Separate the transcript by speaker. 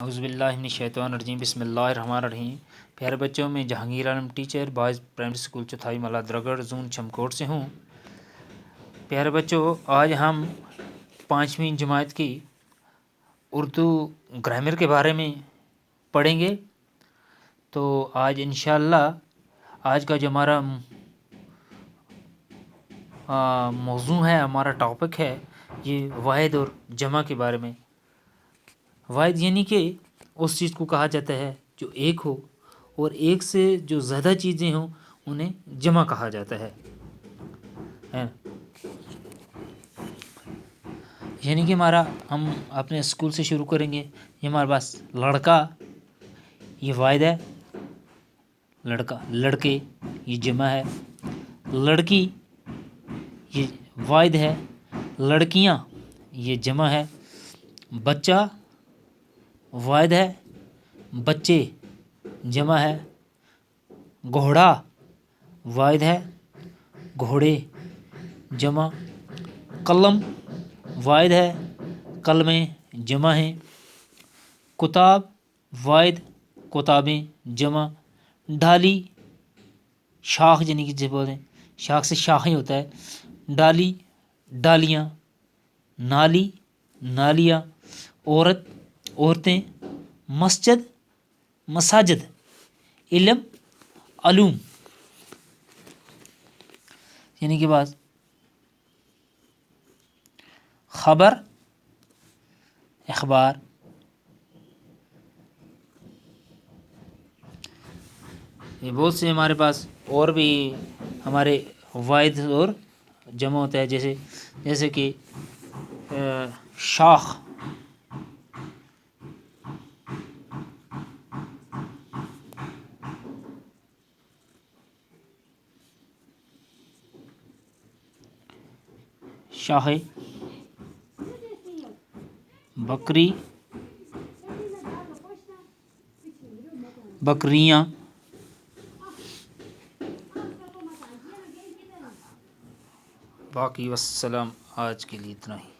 Speaker 1: اعوذ باللہ من الشیطان الرجیم، بسم اللہ الرحمن الرحیم۔ پیارے بچوں، میں جہانگیر عالم ٹیچر بائز پرائمری اسکول چوتھائی ملا درگڑھ زون چمکوٹ سے ہوں۔ پیارے بچوں، آج ہم 5ویں جماعت کی اردو گرامر کے بارے میں پڑھیں گے۔ تو آج انشاءاللہ آج کا جو ہمارا موضوع ہے، ہمارا ٹاپک ہے، یہ واحد اور جمع کے بارے میں۔ واحد یعنی کہ اس چیز کو کہا جاتا ہے جو ایک ہو، اور ایک سے جو زیادہ چیزیں ہوں انہیں جمع کہا جاتا ہے۔ یعنی کہ ہم اپنے اسکول سے شروع کریں گے۔ یہ ہمارے پاس لڑکا، یہ واحد ہے، لڑکا۔ لڑکے، یہ جمع ہے۔ لڑکی، یہ واحد ہے۔ لڑکیاں، یہ جمع ہے۔ بچہ واحد ہے، بچے جمع ہے۔ گھوڑا واحد ہے، گھوڑے جمع۔ قلم واحد ہے، قلمیں جمع ہیں۔ کتاب واحد، کتابیں جمع۔ ڈالی، شاخ یعنی کہ جب بولیں شاخ سے شاخیں ہوتا ہے۔ ڈالی، ڈالیاں۔ نالی، نالیاں۔ عورت، عورتیں۔ مسجد، مساجد۔ علم، علوم۔ یعنی کہ بعض خبر، اخبار۔ یہ بہت سے ہمارے پاس اور بھی ہمارے واحد اور جمع ہوتا ہے، جیسے کہ شاخ، شاخ، بکری، بکریاں۔ باقی والسلام، آج کے لیے اتنا ہی۔